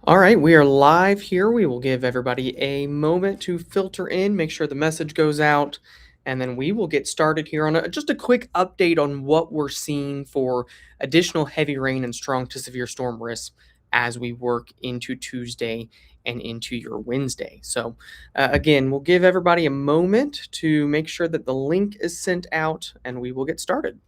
All right, we are live here. We will give everybody a moment to filter in, make sure the message goes out, and then we will get started here on just a quick update on what we're seeing for additional heavy rain and strong to severe storm risks as we work into Tuesday and into your Wednesday. Again, we'll give everybody a moment to make sure that the link is sent out, and we will get started.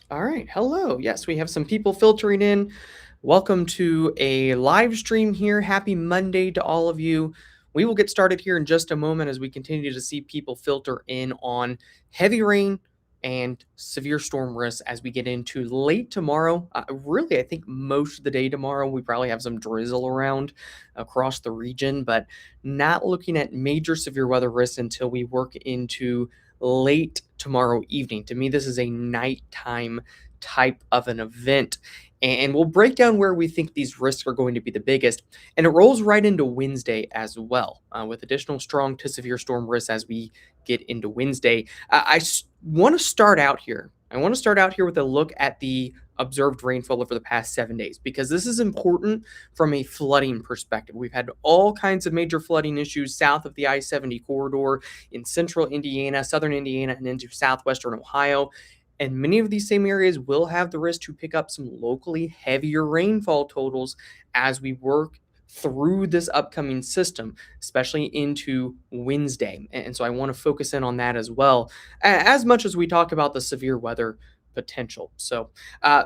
All right. Hello. Yes, we have some people filtering in. Welcome to a live stream here. Happy Monday to all of you. We will get started here in just a moment as we continue to see people filter in on heavy rain and severe storm risks as we get into late tomorrow. Really, I think most of the day tomorrow, we probably have some drizzle around across the region, but not looking at major severe weather risks until we work into late tomorrow evening. To me, this is a nighttime type of an event. And we'll break down where we think these risks are going to be the biggest. And it rolls right into Wednesday as well, with additional strong to severe storm risks as we get into Wednesday. I want to start out here. I want to start out here with a look at the observed rainfall over the past 7 days because this is important from a flooding perspective. We've had all kinds of major flooding issues south of the I 70 corridor in central Indiana, southern Indiana, and into southwestern Ohio. And many of these same areas will have the risk to pick up some locally heavier rainfall totals as we work through this upcoming system, especially into Wednesday. And so I want to focus in on that as well, as much as we talk about the severe weather potential.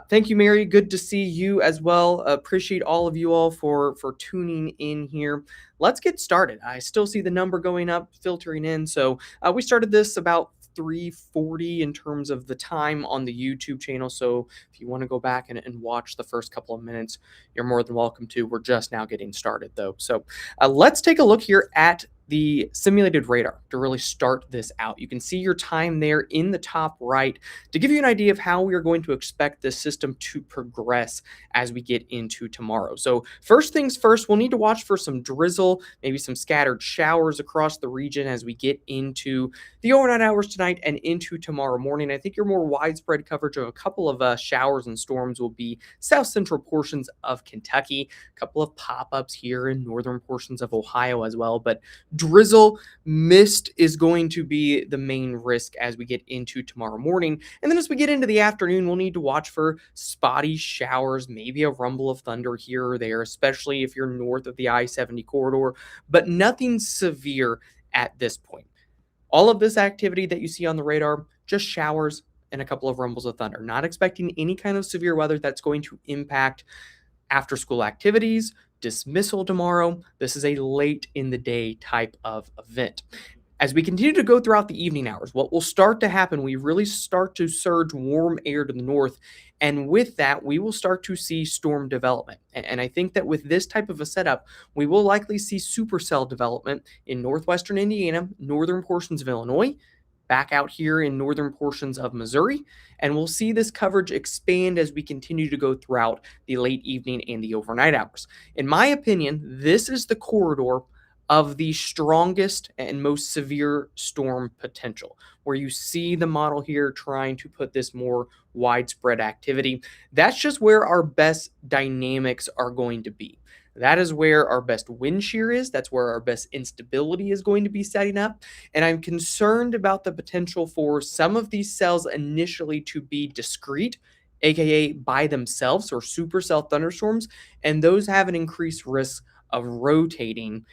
Thank you, Mary. Good to see you as well. Appreciate all of you all for tuning in here. Let's get started. I still see the number going up, filtering in. We started this about 3:40 in terms of the time on the YouTube channel. So if you want to go back and watch the first couple of minutes, you're more than welcome to. We're just now getting started though. Let's take a look here at the simulated radar to really start this out. You can see your time there in the top right to give you an idea of how we are going to expect this system to progress as we get into tomorrow. So first things first, we'll need to watch for some drizzle, maybe some scattered showers across the region as we get into the overnight hours tonight and into tomorrow morning. I think your more widespread coverage of a couple of showers and storms will be south central portions of Kentucky, a couple of pop-ups here in northern portions of Ohio as well, but drizzle, mist is going to be the main risk as we get into tomorrow morning. And then as we get into the afternoon, we'll need to watch for spotty showers, maybe a rumble of thunder here or there, especially if you're north of the I 70 corridor, but nothing severe at this point. All of this activity that you see on the radar, just showers and a couple of rumbles of thunder. Not expecting any kind of severe weather that's going to impact after school activities, dismissal tomorrow. This is a late in the day type of event. As we continue to go throughout the evening hours, what will start to happen, we really start to surge warm air to the north. And with that, we will start to see storm development. And I think that with this type of a setup, we will likely see supercell development in northwestern Indiana, northern portions of Illinois, back out here in northern portions of Missouri. And we'll see this coverage expand as we continue to go throughout the late evening and the overnight hours. In my opinion, this is the corridor of the strongest and most severe storm potential, where you see the model here trying to put this more widespread activity. That's just where our best dynamics are going to be. That is where our best wind shear is. That's where our best instability is going to be setting up. And I'm concerned about the potential for some of these cells initially to be discrete, aka by themselves, or supercell thunderstorms, and those have an increased risk of rotating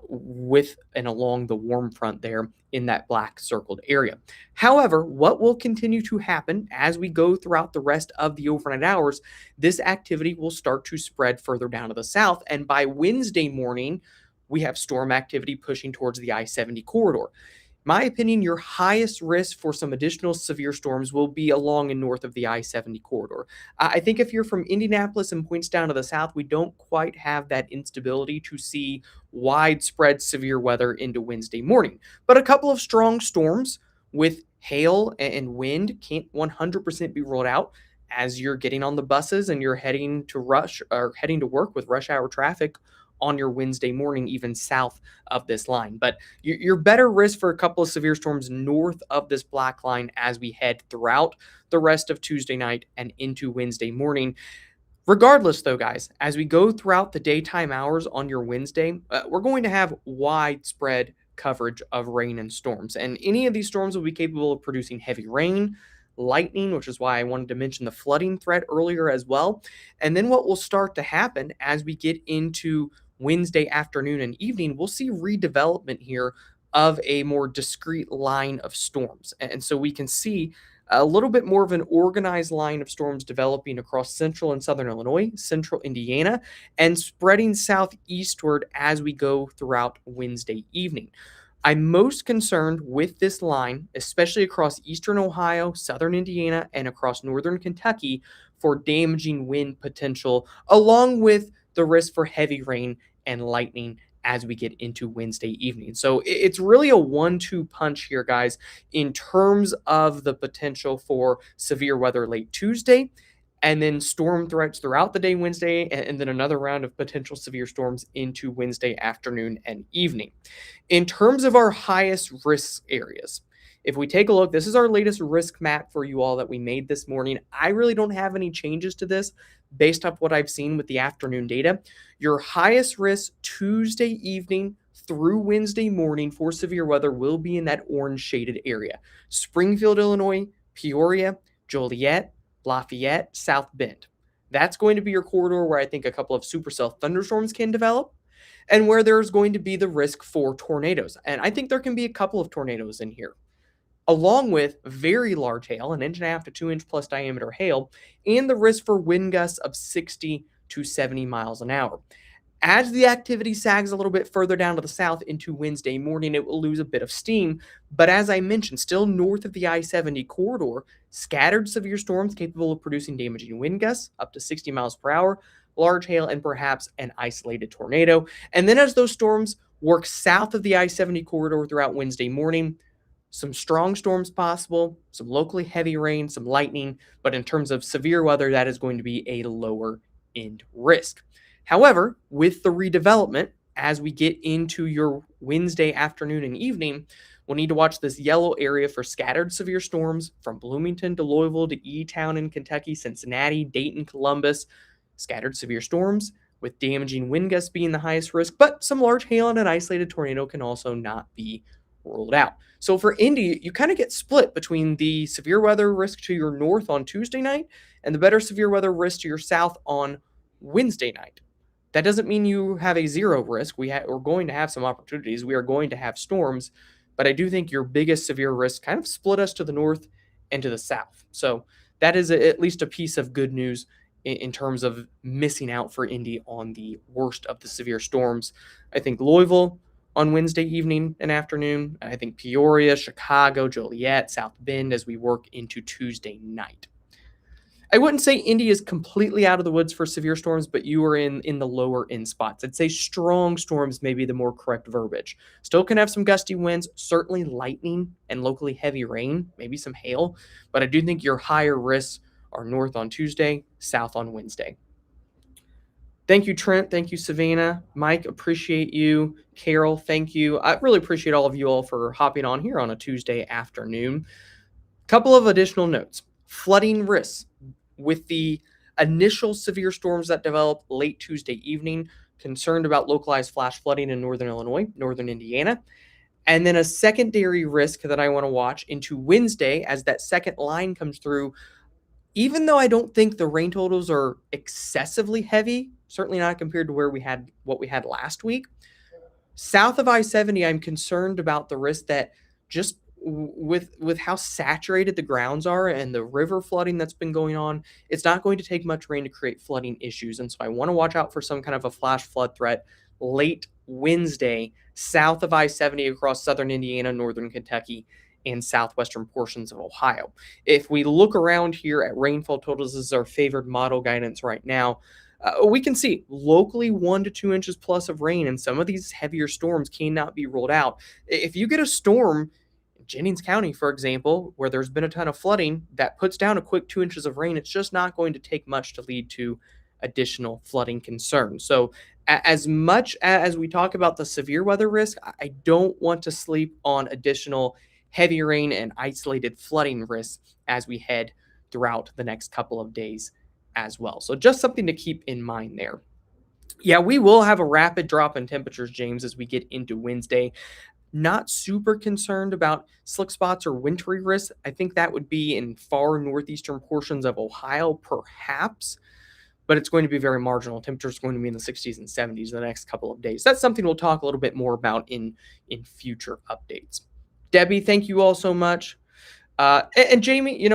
with and along the warm front there in that black circled area. However, what will continue to happen as we go throughout the rest of the overnight hours, this activity will start to spread further down to the south. And by Wednesday morning, we have storm activity pushing towards the I 70 corridor. My opinion, your highest risk for some additional severe storms will be along and north of the I 70 corridor. I think if you're from Indianapolis and points down to the south, we don't quite have that instability to see widespread severe weather into Wednesday morning. But a couple of strong storms with hail and wind can't 100% be ruled out as you're getting on the buses and you're heading to work with rush hour traffic on your Wednesday morning, even south of this line. But you're better risk for a couple of severe storms north of this black line as we head throughout the rest of Tuesday night and into Wednesday morning. Regardless, though, guys, as we go throughout the daytime hours on your Wednesday, we're going to have widespread coverage of rain and storms. And any of these storms will be capable of producing heavy rain, lightning, which is why I wanted to mention the flooding threat earlier as well. And then what will start to happen as we get into Wednesday afternoon and evening, we'll see redevelopment here of a more discrete line of storms. And so we can see a little bit more of an organized line of storms developing across central and southern Illinois, central Indiana, and spreading southeastward as we go throughout Wednesday evening. I'm most concerned with this line, especially across eastern Ohio, southern Indiana, and across northern Kentucky for damaging wind potential, along with the risk for heavy rain and lightning as we get into Wednesday evening. So it's really a 1-2 punch here, guys, in terms of the potential for severe weather late Tuesday, and then storm threats throughout the day Wednesday, and then another round of potential severe storms into Wednesday afternoon and evening. In terms of our highest risk areas, if we take a look, this is our latest risk map for you all that we made this morning. I really don't have any changes to this based off what I've seen with the afternoon data. Your highest risk Tuesday evening through Wednesday morning for severe weather will be in that orange shaded area. Springfield, Illinois, Peoria, Joliet, Lafayette, South Bend. That's going to be your corridor where I think a couple of supercell thunderstorms can develop and where there's going to be the risk for tornadoes. And I think there can be a couple of tornadoes in here, along with very large hail, 1.5 to 2 inch plus diameter hail, and the risk for wind gusts of 60 to 70 miles an hour. As the activity sags a little bit further down to the south into Wednesday morning, it will lose a bit of steam. But as I mentioned, still north of the I-70 corridor, scattered severe storms capable of producing damaging wind gusts up to 60 miles per hour, large hail, and perhaps an isolated tornado. And then as those storms work south of the I-70 corridor throughout Wednesday morning, some strong storms possible, some locally heavy rain, some lightning, but in terms of severe weather, that is going to be a lower end risk. However, with the redevelopment, as we get into your Wednesday afternoon and evening, we'll need to watch this yellow area for scattered severe storms from Bloomington to Louisville to E-Town in Kentucky, Cincinnati, Dayton, Columbus. Scattered severe storms with damaging wind gusts being the highest risk, but some large hail and an isolated tornado can also not be ruled out. So for Indy, you kind of get split between the severe weather risk to your north on Tuesday night and the better severe weather risk to your south on Wednesday night. That doesn't mean you have a zero risk. We're going to have some opportunities. We are going to have storms, but I do think your biggest severe risk kind of split us to the north and to the south. So that is at least a piece of good news in terms of missing out for Indy on the worst of the severe storms. I think Louisville on Wednesday evening and afternoon. I think Peoria, Chicago, Joliet, South Bend as we work into Tuesday night. I wouldn't say Indy is completely out of the woods for severe storms, but you are in the lower end spots. I'd say strong storms may be the more correct verbiage. Still can have some gusty winds, certainly lightning and locally heavy rain, maybe some hail, but I do think your higher risks are north on Tuesday, south on Wednesday. Thank you, Trent. Thank you, Savannah. Mike, appreciate you. Carol, thank you. I really appreciate all of you all for hopping on here on a Tuesday afternoon. Couple of additional notes. Flooding risks with the initial severe storms that developed late Tuesday evening, concerned about localized flash flooding in northern Illinois, northern Indiana. And then a secondary risk that I want to watch into Wednesday as that second line comes through. Even though I don't think the rain totals are excessively heavy, certainly not compared to what we had last week, south of I-70, I'm concerned about the risk that just with how saturated the grounds are and the river flooding that's been going on, it's not going to take much rain to create flooding issues. And so I want to watch out for some kind of a flash flood threat late Wednesday, south of I-70 across southern Indiana, northern Kentucky, and southwestern portions of Ohio. If we look around here at rainfall totals, this is our favored model guidance right now. We can see locally 1 to 2 inches plus of rain, and some of these heavier storms cannot be ruled out. If you get a storm in Jennings County, for example, where there's been a ton of flooding that puts down a quick 2 inches of rain, it's just not going to take much to lead to additional flooding concerns. So, as much as we talk about the severe weather risk, I don't want to sleep on additional heavy rain and isolated flooding risks as we head throughout the next couple of days as well. So, just something to keep in mind there. Yeah, we will have a rapid drop in temperatures, James, as we get into Wednesday. Not super concerned about slick spots or wintry risks. I think that would be in far northeastern portions of Ohio, perhaps, but it's going to be very marginal. Temperatures going to be in the 60s and 70s the next couple of days. That's something we'll talk a little bit more about in future updates. Debbie, thank you all so much. And Jamie,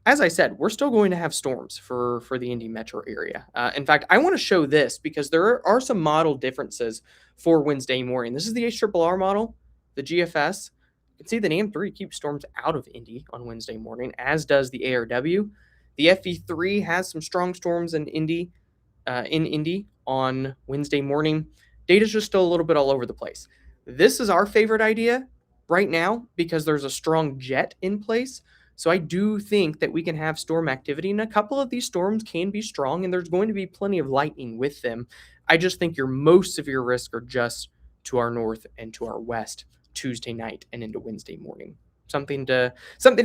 as I said, we're still going to have storms for the Indy metro area. In fact, I want to show this because there are some model differences for Wednesday morning. This is the HRRR model, the GFS. You can see the NAM3 keeps storms out of Indy on Wednesday morning, as does the ARW. The FE3 has some strong storms in Indy on Wednesday morning. Data's just still a little bit all over the place. This is our favorite idea right now because there's a strong jet in place. So I do think that we can have storm activity, and a couple of these storms can be strong, and there's going to be plenty of lightning with them. I just think your most severe risks are just to our north and to our west Tuesday night and into Wednesday morning. Something to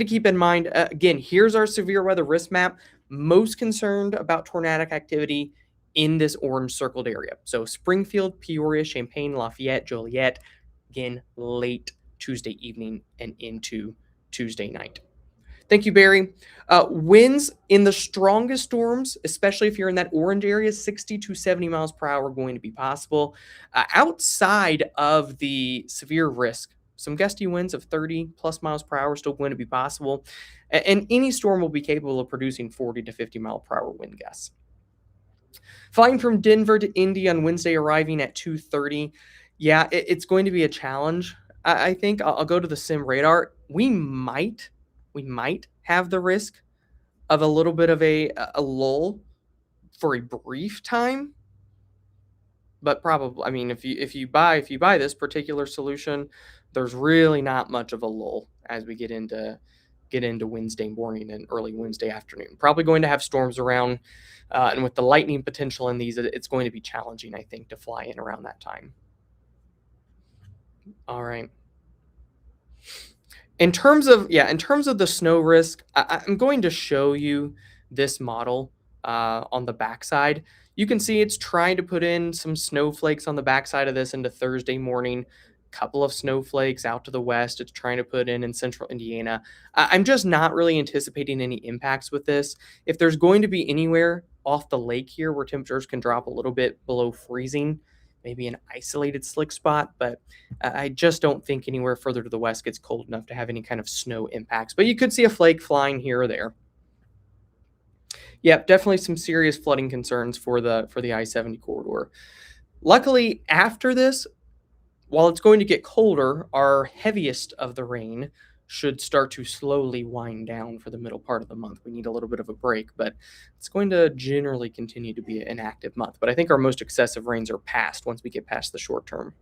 keep in mind. Again, here's our severe weather risk map. Most concerned about tornadic activity in this orange circled area. So Springfield, Peoria, Champaign, Lafayette, Joliet, again, late Tuesday evening and into Tuesday night. Thank you, Barry. Winds in the strongest storms, especially if you're in that orange area, 60 to 70 miles per hour going to be possible. Outside of the severe risk, some gusty winds of 30 plus miles per hour still going to be possible. And any storm will be capable of producing 40 to 50 mile per hour wind gusts. Flying from Denver to Indy on Wednesday, arriving at 2:30. Yeah, it's going to be a challenge. I think I'll go to the sim radar. We might have the risk of a little bit of a lull for a brief time, but probably, I mean, if you buy this particular solution, there's really not much of a lull as we get into Wednesday morning and early Wednesday afternoon. Probably going to have storms around, and with the lightning potential in these, it's going to be challenging, I think, to fly in around that time. All right. In terms of the snow risk, I'm going to show you this model on the backside. You can see it's trying to put in some snowflakes on the backside of this into Thursday morning. Couple of snowflakes out to the west. It's trying to put in central Indiana. I'm just not really anticipating any impacts with this. If there's going to be anywhere off the lake here where temperatures can drop a little bit below freezing, maybe an isolated slick spot, but I just don't think anywhere further to the west gets cold enough to have any kind of snow impacts. But you could see a flake flying here or there. Yep, definitely some serious flooding concerns for the I-70 corridor. Luckily, after this, while it's going to get colder, our heaviest of the rain should start to slowly wind down for the middle part of the month. We need a little bit of a break, but it's going to generally continue to be an active month. But I think our most excessive rains are past once we get past the short term.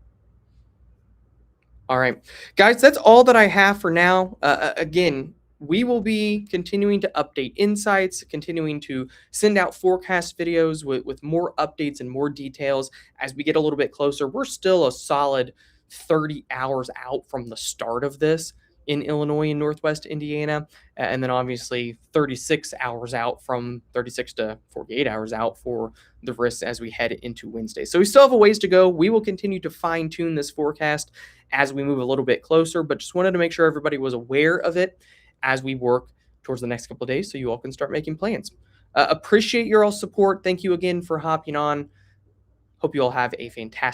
All right, guys, that's all that I have for now. Again, we will be continuing to update insights, continuing to send out forecast videos with more updates and more details as we get a little bit closer. We're still a solid 30 hours out from the start of this in Illinois and Northwest Indiana, and then obviously 36 to 48 hours out for the risks as we head into Wednesday. So we still have a ways to go. We will continue to fine tune this forecast as we move a little bit closer, but just wanted to make sure everybody was aware of it as we work towards the next couple of days so you all can start making plans. Appreciate your all support. Thank you again for hopping on. Hope you all have a fantastic